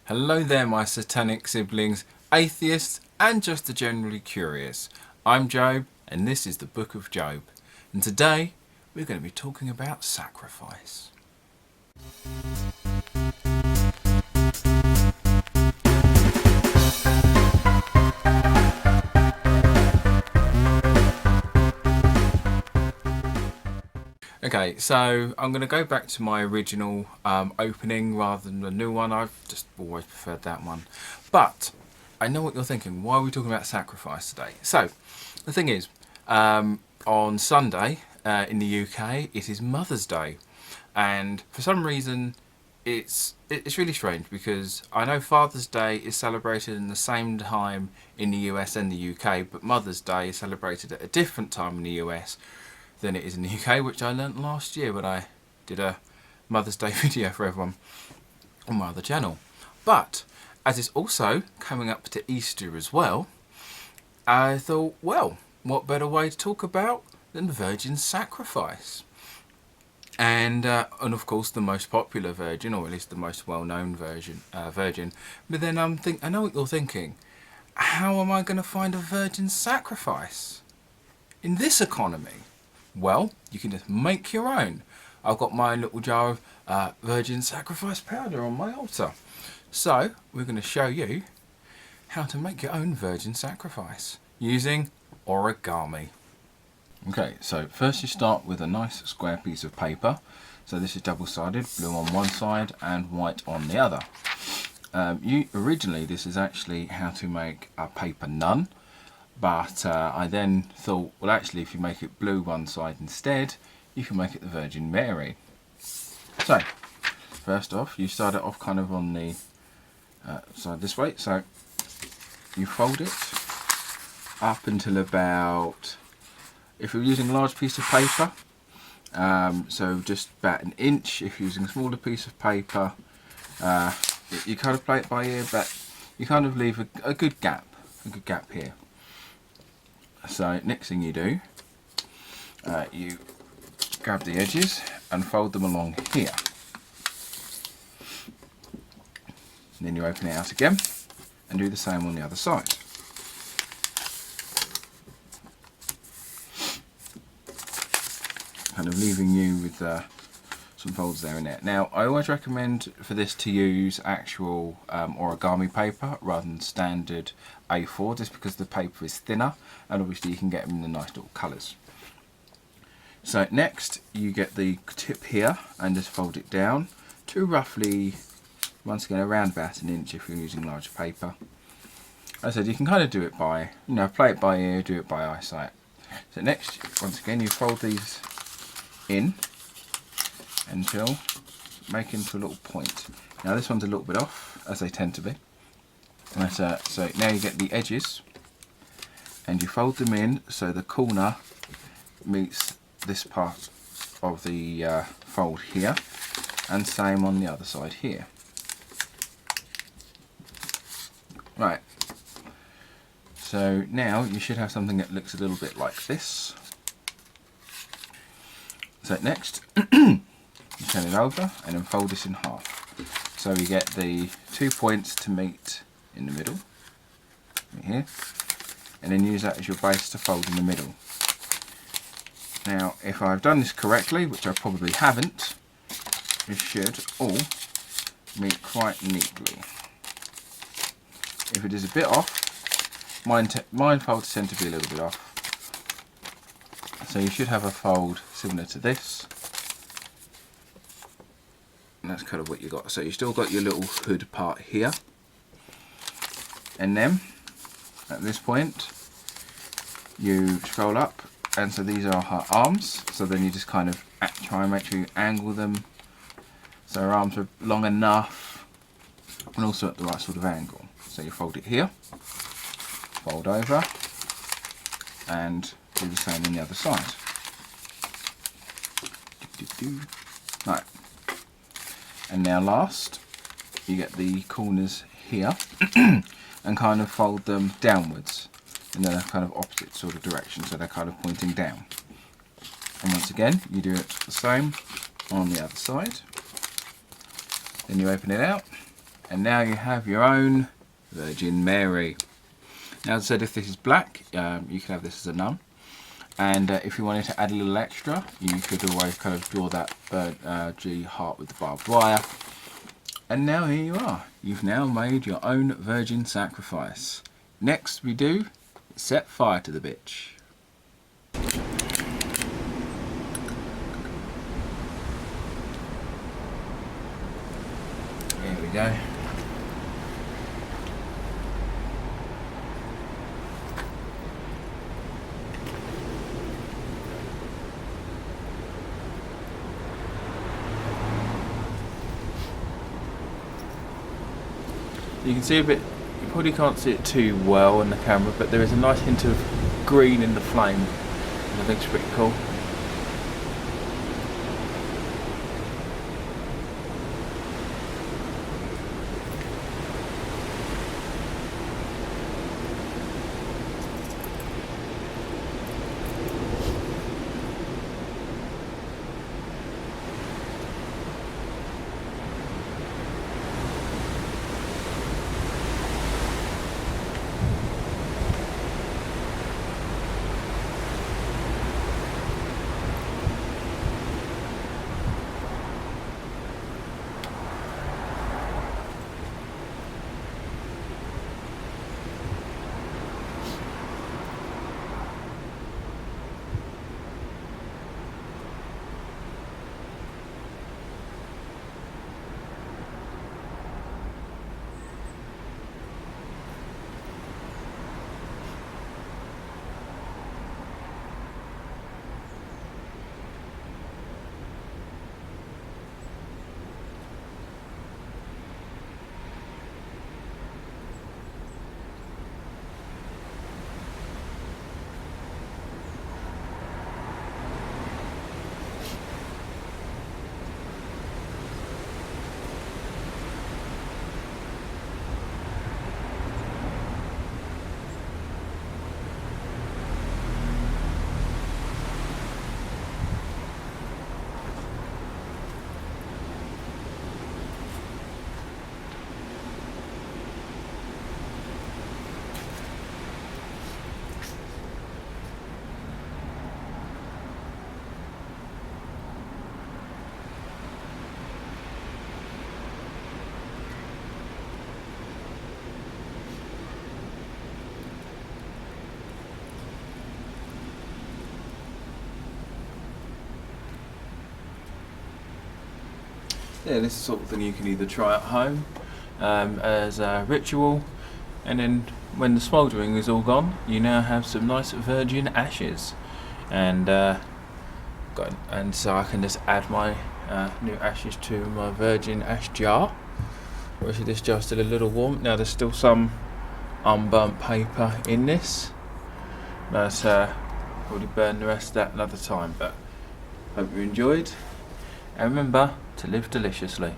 Hello there, my satanic siblings, atheists, and just the generally curious. I'm Job, and this is the Book of Job. And today, we're going to be talking about sacrifice. Okay, so I'm going to go back to my original opening rather than the new one. I've just always preferred that one. But I know what you're thinking. Why are we talking about sacrifice today? So the thing is, on Sunday in the UK, it is Mother's Day. And for some reason, it's really strange because I know Father's Day is celebrated in the same time in the US and the UK, but Mother's Day is celebrated at a different time in the US than it is in the UK, which I learnt last year when I did a Mother's Day video for everyone on my other channel. But as it's also coming up to Easter as well, I thought, well, what better way to talk about than virgin sacrifice? And of course the most popular virgin, or at least the most well-known virgin. But then I know what you're thinking. How am I going to find a virgin sacrifice in this economy? Well, you can just make your own. I've got my little jar of virgin sacrifice powder on my altar. So we're going to show you how to make your own virgin sacrifice using origami. Okay, so first you start with a nice square piece of paper. So this is double-sided, blue on one side and white on the other. Originally this is actually how to make a paper nun. But I then thought, well, actually, if you make it blue one side instead, you can make it the Virgin Mary. So, first off, you start it off kind of on the side this way. So, you fold it up until about, if you're using a large piece of paper, so just about an inch. If you're using a smaller piece of paper, you kind of play it by ear, but you kind of leave a good gap here. So next thing you do, you grab the edges and fold them along here. And then you open it out again and do the same on the other side. Kind of leaving you with some folds there and there. Now I always recommend for this to use actual origami paper rather than standard A4, just because the paper is thinner and obviously you can get them in the nice little colours. So next you get the tip here and just fold it down to roughly, once again, around about an inch if you're using larger paper. As I said, you can kind of do it by, play it by ear, do it by eyesight. So next, once again, you fold these in until make into a little point. Now this one's a little bit off, as they tend to be. So now you get the edges and you fold them in so the corner meets this part of the fold here, and same on the other side here. Right, so now you should have something that looks a little bit like this. So next you turn it over and then fold this in half. So you get the 2 points to meet in the middle, right here, and then use that as your base to fold in the middle. Now, if I've done this correctly, which I probably haven't, this should all meet quite neatly. If it is a bit off, mine folds tend to be a little bit off. So you should have a fold similar to this. And that's kind of what you got. So you still got your little hood part here. And then, at this point, you scroll up, and so these are her arms. So then you just kind of try and make sure you angle them so her arms are long enough and also at the right sort of angle. So you fold it here, fold over, and do the same on the other side. Right. And now last, you get the corners here and kind of fold them downwards in a kind of opposite sort of direction, so they're kind of pointing down. And once again, you do it the same on the other side. Then you open it out And now you have your own Virgin Mary. Now, as I said, if this is black, you can have this as a nun. And if you wanted to add a little extra, you could always kind of draw that G heart with the barbed wire. And now here you are. You've now made your own virgin sacrifice. Next we do, set fire to the bitch. There we go. You can see a bit, you probably can't see it too well in the camera, but there is a nice hint of green in the flame, which I think is pretty cool. Yeah, this is the sort of thing you can either try at home as a ritual, and then when the smouldering is all gone, you now have some nice virgin ashes, and so I can just add my new ashes to my virgin ash jar. Obviously this jar's still a little warm. Now there's still some unburnt paper in this, but probably burn the rest of that another time, but hope you enjoyed, and remember to live deliciously.